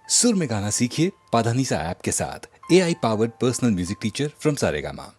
सुर में गाना सीखिए पाधानीसा ऐप के साथ। AI powered personal music teacher from Saregama.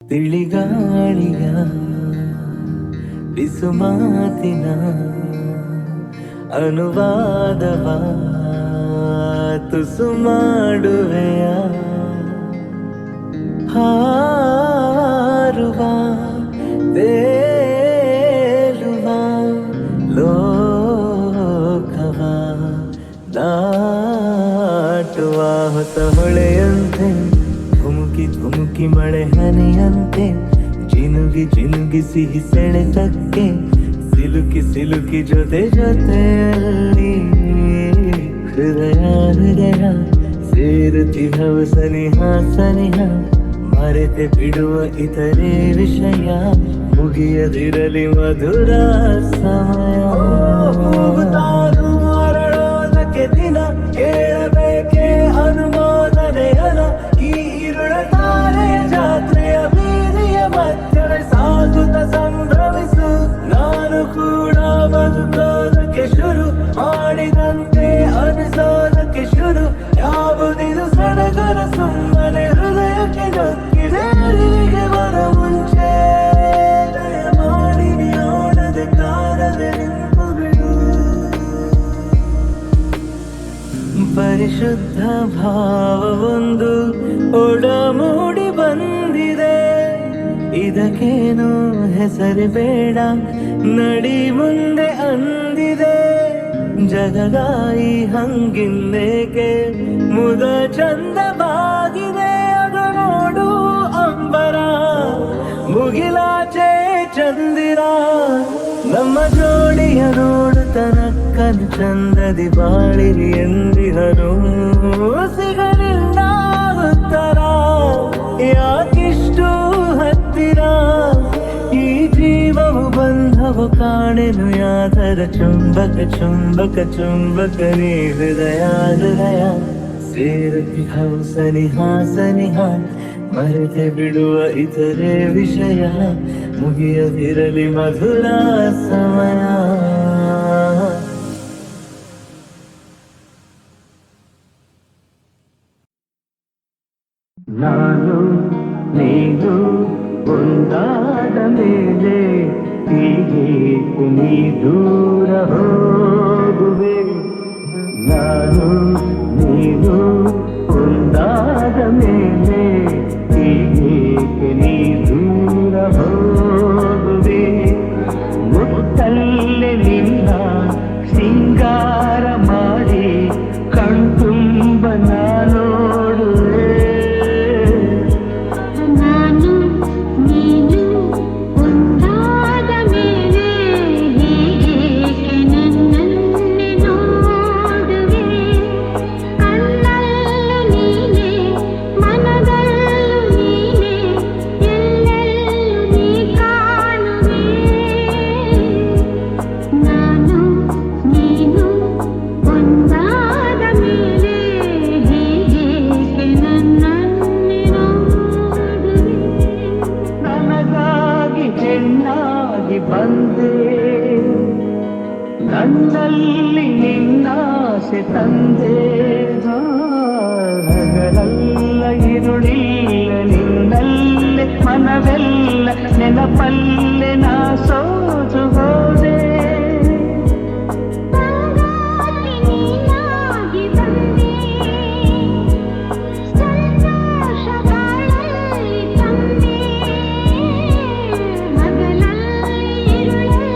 ತಿಳಿಗಾಳಿಯ ಬಿಸು ಮಾತಿನ ಅನುವಾದವ ತುಸು ಮಾಡುವೆಯ ಹಾರುವ ತೇಲುವ ಲೋಕವ ದಾಟುವ ಹೊಸ ಹೊಳೆಯಂತೆ ಧುಮುಕಿ ಧುಮುಕಿ ಮಳೆ ಹನಿಯಂತೆ ಜಿನುಗಿ ಜಿನುಗಿ ಸಿಹಿ ಸೆಳೆತಕ್ಕೆ ಸಿಲುಕಿ ಸಿಲುಕಿ ಜೊತೆ ಜೊತೆಯಲ್ಲಿ ಹೃದಯ ಹೃದಯ ಸೇರುತ್ತಿಹವು ಸನಿಹ ಸನಿಹ ಮರೆತೆ ಬಿಡುವ ಇತರೆ ವಿಷಯ ಮುಗಿಯದಿರಲಿ ಮಧುರ ಸಮಯ ಅರಳೋದಕ್ಕೆ ದಿನ ಕೇಳಬೇಕೆ ಅನುಮೋದನೆಯನ ಈ ಇರುಳ ತಾರೆಯ ಜಾತ್ರೆಯ ಬೀದಿಯ ಮಧ್ಯೆ ಸಾಗುತ್ತ ಸಂಭ್ರಮಿಸು ನಾನು ಕೂಡ ಬದುಕೋದಕ್ಕೆ ಶುರು ಮಾಡಿದಂತೆ ಅನಿಸೋದಕ್ಕೆ ಶುರು ಯಾವುದಿದು ಸಡಗರ ಸುಮ್ಮನೆ ಹೃದಯಕ್ಕೆ ನೊಕ್ಕಿದೆ ಅರಿವಿಗೆ ಬರ ಮುಂಚೆ ದಯ ಮಾಡಿ ನೋಡದೆ ಕಾರದೆ ನಿಂತು ಬಿಡು ಪರಿಶುದ್ಧ ಭಾವವೊಂದು ಒಡಮೂಡಿ ಬಂದಿದೆ ಇದಕ್ಕೇನು ಹೆಸರು ಬೇಡ ನಡಿ ಮುಂದೆ ಅಂದಿದೆ ಜಗದಾಯಿ ಹಂಗಿನ್ನೇಕೆ ಮುದ ಚಂದವಾಗಿದೆ ಅದು ನೋಡು ಅಂಬರ ಮುಗಿಲಾಚೆ ಚಂದಿರ ನಮ್ಮ ಜೋಡಿಯ ನೋಡುತ್ತನಕ್ಕನು ಚಂದದಿ ಬಾಳಿರಿ ಎಂದಿಹನು ಸಿಗಲಿಲ್ಲ ಉತ್ತರ ಯಾಕಿಷ್ಟು ಹತ್ತಿರ ಈ ಜೀವವು ಬಂಧವು ಕಾಣೆನು ಯಾದರ ಚುಂಬಕ ಚುಂಬಕ ಚುಂಬಕ ನೀ ಹೃದಯ ಹೃದಯ ಸೇರತಿ ಹವು ಸನಿಹ ಸನಿಹ ಮರೆತೆ ಬಿಡುವ ಇತರೆ ವಿಷಯ ಮುಗಿಯದಿರಲಿ ಮಧುರ ಸಮಯ ನಾನು ನೀನು ಒಂದಾದ ಮೇಲೆ ಹೀಗೆ ನೀ ದೂರ ಹೋಗುವೆ ನಾನು ನೀನು ಒಂದಾದ ಮೇಲೆ ಹೀಗೆ ನೀ ದೂರ ಹೋಗುವೆ ಮುತ್ತಲ್ಲೇ ನಿನ್ನ ಸಿಂಗಾರ ಮಾಡಿ ಕಣ್ತುಂಬ ನೋಡುವೆ ನಾನು ನೀನು ಒಂದಾದ ಮೇಲೆ ಹೀಗೆ ನನ್ನನ್ನೇ ನೋಡುವೆ ಕಣ್ಣಲ್ಲೂ ನೀನೆ ಮನದಲ್ಲೂ ಸಂದೇಹ ಹಗಲಲ್ಲ ಇರುಳಿಲ್ಲ ನಿನ್ನಲ್ಲೇ ಮನವೆಲ್ಲ ನೆನಪಲ್ಲೇ ನಾ ಸೋತು ಹೋದೆ ಸಂಗಾತಿ ನೀನಾಗಿ ಬಂದೆ ಸಂತೋಷಗಳಲ್ಲಿ ತಂದೆ ಹಗಲಲ್ಲಿ ಇರುಳಲ್ಲಿ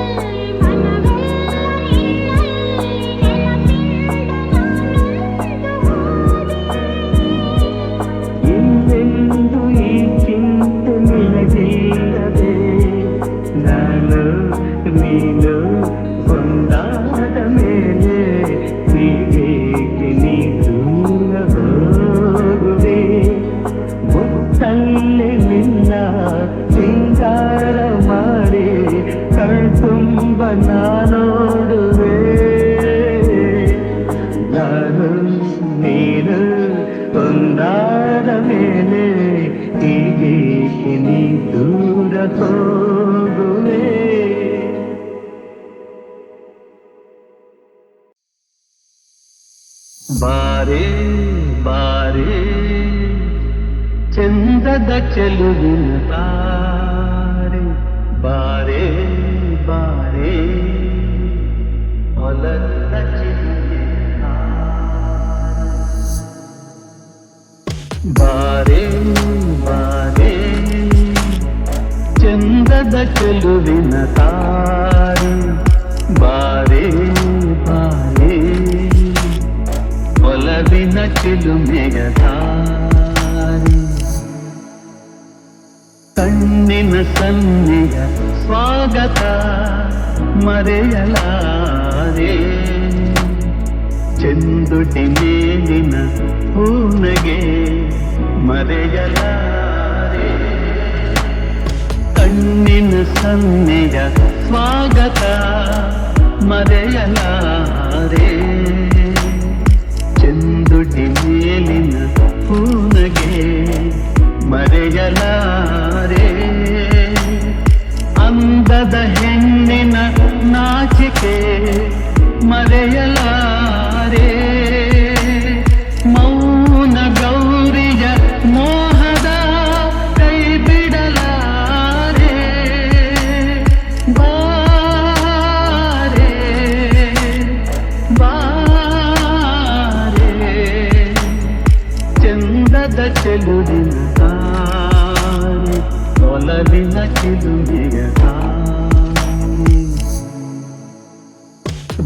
ಮನವೆಲ್ಲ ಇನ್ನೆಂದು ಈ ಚಿಂತೆ ನಿನಗಿಲ್ಲದೆ ನಾನು ನೀನು ಒಂದಾದ ಮೇಲೆ ಹೀಗೇಕೆ ನೀ ದೂರ ಹೋಗುವೆ ಮುತ್ತಲ್ಲೇ ನಿನ್ನ ಸಿಂಗಾರ ಮಾಡಿ ಕಣ್ತುಂಬ ನಾನೋಡುವೆ ನಾನು ನೀನು ಒಂದಾದ ಮೇಲೆ ಹೀಗೇಕೆ ನೀ ದೂರ ಹೋಗುವೆ ಬಾರೆ ಬಾರೆ ಚಂದದ ಚೆಲುವಿನ ತಾರೆ ಬಾರೆ ಬಾರೆ ಹೊಲದ ಚಿಲುವಿನ ಬಾರೆ ಬಾರೆ ಚಂದದ ಚೆಲುವಿನ ತಾರೆ ಬಾರೆ ಬಾರೆ ಒಲವಿನ ಚಿಲುಮೆಯ ತಾರೆ ಕಣ್ಣಿನ ಸನ್ನೆಯ ಸ್ವಾಗತ ಮರೆಯಲಾರೆ ಚೆಂದುಟಿ ಮೇಲಿನ ಹೂನಗೆ ಮರೆಯಲಾರೆ ಕಣ್ಣಿನ ಸನ್ನೆಯ ಸ್ವಾಗತ ಮರೆಯಲಾರೆ ಚೆಂದುಟಿ ಮೇಲಿನ ಹೂನಗೆ ಮರೆಯಲಾರೆ ಅಂದದ ಹೆಣ್ಣಿನ ನಾಚಿಕೆ ಮರೆಯಲಾರೆ ಮೌನ ಗೌರಿಯ ಮೋಹದ ಕೈ ಬಿಡಲಾರೆ ಬಾರೆ ಬಾರೆ ಚಂದದ ಚೆಲುವಿನ ತಾರೆ ಒಲವಿನ ಚಿಲುಮೆಯ ತಾರೆ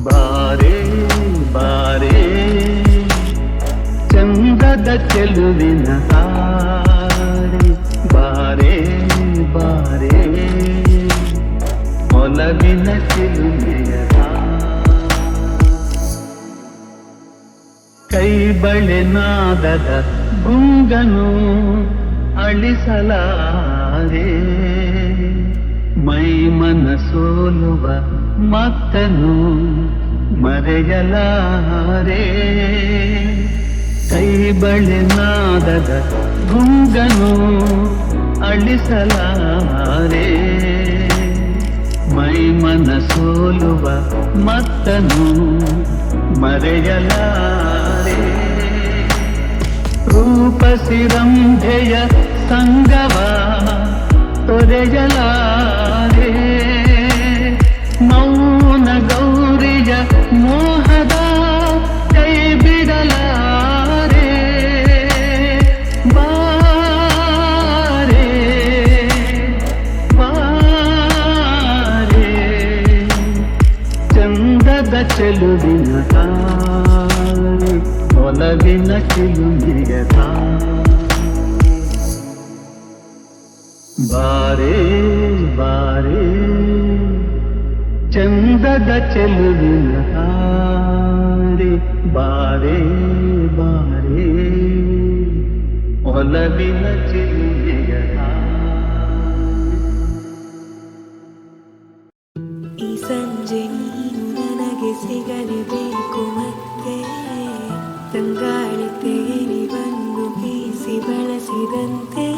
ಬಾರೆ ಬಾರೆ ಚಂದದ ಚೆಲುವಿನ ತಾರೆ ಬಾರೆ ಬಾರೆ ಒಲವಿನ ಚಿಲುಮೆಯ ಕೈ ಬಳೆ ನಾದದ ಗುಂಗನು ಅಳಿಸಲಾರೆ ಮೈ ಮನ ಸೋಲುವ ಮತ್ತನು ಮರೆಯಲಾರೆ ಕೈ ಬಳೆ ನಾದದ ಗುಂಗನು ಅಳಿಸಲಾರೆ ಮೈ ಮನ ಸೋಲುವ ಮತ್ತನು ಮರೆಯಲಾರೆ ರೂಪಸಿರಂಭೆಯ ಸಂಗವ ತೊರೆಯಲಾರೆ ಮೌನ ಗೌರಿಯ ಮೋಹದ ಕೈ ಬಿಡಲಾರೆ ಬಾರೆ ಬಾರೆ ಚಂದದ ಚೆಲುವಿನ ತಾರೆ ಒಲವಿನ ಚಿಲುಮೆಯ ತಾರೆ ಬಾರೆ ಬಾರೆ ಚಂದದ ಚೆಲುವಿನ ತಾರೆ ಬಾರೆ ಬಾರೆ ಒಲವಿನ ಚಿಲುಮೆಯ ಈ ಸಂಜೆ ನೀನು ನನಗೆ ಸಿಗಲೇಬೇಕು ಮತ್ತೆ ತಂಗಾಳಿ ತೇರಿ ಬಂದು ಬೀಸಿ ಬಳಸಿದಂತೆ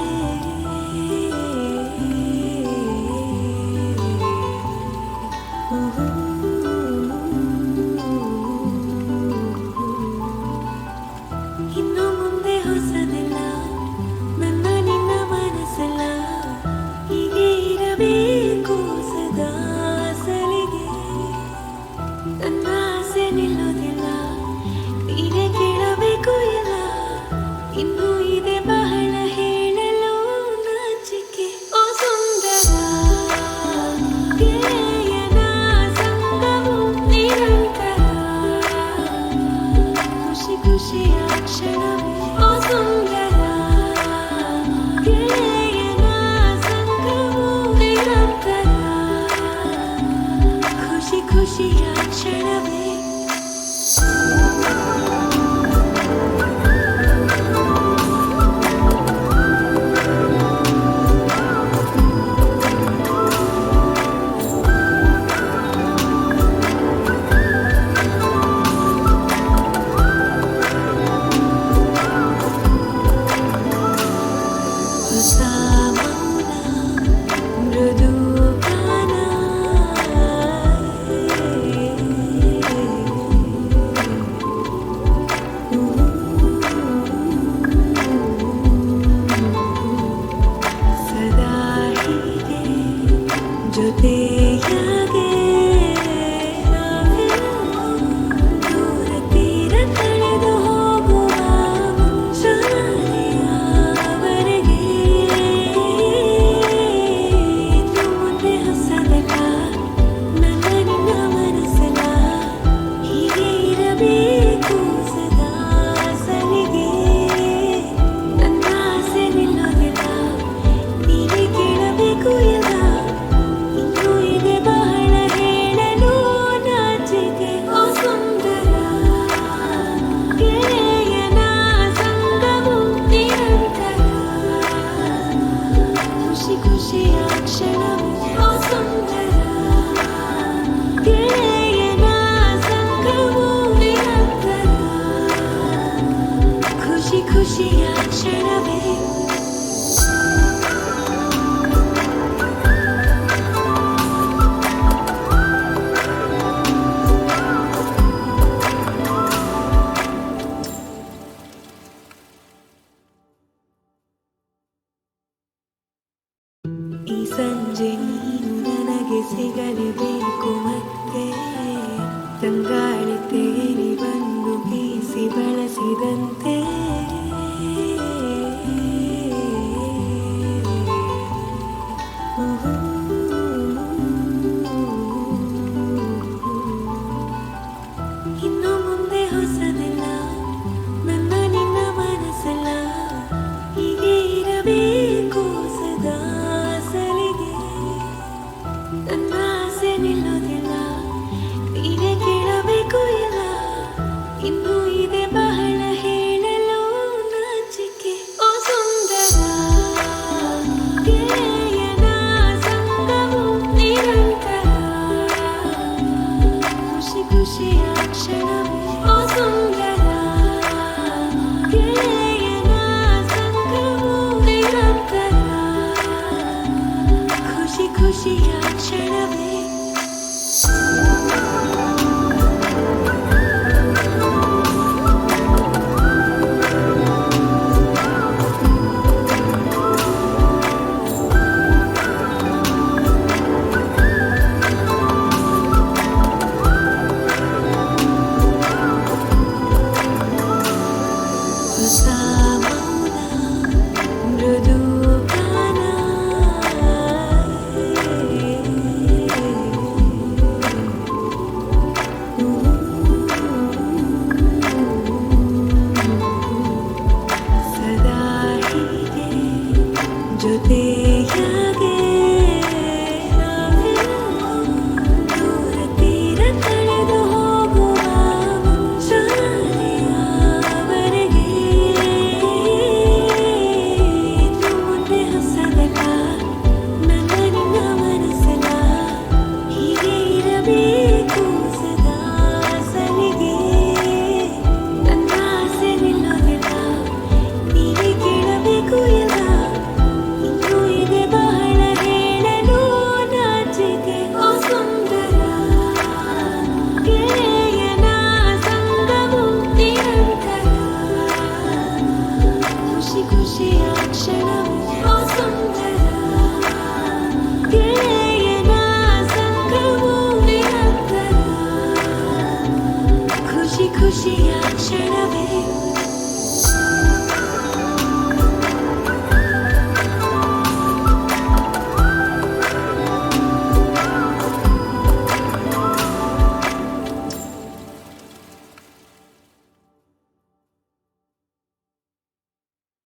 ಇನ್ನೂ ಇದೆ ಬಹಳ ಹೇಳಲು ನಾಚಿಕೆ ಓ ಸುಂದರ ಗೆಳೆಯನ ಸಂಗವು ನಿರಂತರ ಖುಷಿ ಖುಷಿಯ ಕ್ಷಣವೇ ಓ ಸುಂದರ ಗೆಳೆಯನ ಸಂಗವು ನಿರಂತರ ಖುಷಿ ಖುಷಿಯ ಕ್ಷಣವೇ ಹೊಸ ಮೌನ ಮೃದು ಗಾನ ಸದಾ ಹೀಗೆ ಜೊತೆಯಾಗೆ ದೂರ ತೀರ ಕಳೆದು ಹೋಗುವ ಮುಂಜಾನೆಯವರೆಗೆ ಇನ್ನು ಮುಂದೆ ಹೊಸದಲ್ಲ ನನ್ನ ನಿನ್ನ ಮನಸ್ಸಲ್ಲ ಹೀಗೆ ಇರಬೇಕು ಸದಾ ಸಲಿಗೆ ನನ್ನ ಆಸೆ ನಿಲ್ಲೋದಿಲ್ಲ ನೀವೇ ಕೇಳಬೇಕು ಎಲ್ಲ ಇನ್ನೂ ಇದೆ ಬಹಳ ಹೇಳಲು ನಾಚಿಕೆ ಓ ಸುಂದರ ಗೆಳೆಯನ ಸಂಗವು ನಿರಂತರ ಖುಷಿ ಖುಷಿಯ ಕ್ಷಣವೇ ಓ ಸುಂದರ ಗೆಳೆಯನ ಸಂಗವು ನಿರಂತರ ಖುಷಿ ಖುಷಿಯ ಕ್ಷಣವೇ ಈ ಸಂಜೆ ನೀನು ನನಗೆ ಸಿಗಲೇಬೇಕು ಮತ್ತೆ ತಂಗಾಳಿ ತೇರಿ ಬಂದು ಬೀಸಿ ಬಳಸಿದಂತೆ ಇನ್ನು ಮುಂದೆ ಹೊಸದಲ್ಲ ನನ್ನ ನಿನ್ನ ಮನಸ್ಸಲ್ಲ ಹೀಗೆ ಇರಬೇಕು ಸದಾ ಸಲಿಗೆ ನನ್ನ ಆಸೆ ನಿಲ್ಲೋದಿಲ್ಲ ನೀನೇ ಕೇಳಬೇಕು ಎಲ್ಲ ಇನ್ನೂ ಇದೆ ಬಹಳ ಹೇಳಲು ನಾಚಿಕೆ ಓ ಸುಂದರ ಗೆಳೆಯನ ಸಂಗವು ನಿರಂತರ ಖುಷಿ ಖುಷಿಯ ಕ್ಷಣವೇ ಓ ಸುಂದರ ಗೆಳೆಯನ ಸಂಗವು ನಿರಂತರ ಖುಷಿ ಖುಷಿಯ ಕ್ಷಣವೇ ಹೊಸ ಮೌನ ಮೃದು ಗಾನ ಸದಾ ಹೀಗೆ ಜೊತೆಯಾಗೆ ದೂರ ತೀರ ಕಳೆದು ಹೋಗುವ ಮುಂಜಾನೆಯವರೆಗೆ ಇನ್ನು ಮುಂದೆ ಹೊಸದಲ್ಲ ನನ್ನ ನಿನ್ನ ಮನಸ್ಸಲ್ಲ ಹೀಗೆ ಇರಬೇಕು ಸದಾ ಸಲಿಗೆ ನನ್ನ ಆಸೆ ನಿಲ್ಲೋದಿಲ್ಲ ನೀವೇ ಕೇಳಬೇಕು ಎಲ್ಲ ಇನ್ನೂ ಇದೆ ಬಹಳ ಹೇಳಲು ನಾಚಿಕೆ ಓ ಸುಂದರ ಗೆಳೆಯನ ಸಂಗವು ನಿರಂತರ ಖುಷಿ ಖುಷಿಯ ಕ್ಷಣವೇ ಓ ಸುಂದರ ಗೆಳೆಯನ ಸಂಗವು ನಿರಂತರ ಖುಷಿ ಖುಷಿಯ ಕ್ಷಣವೇ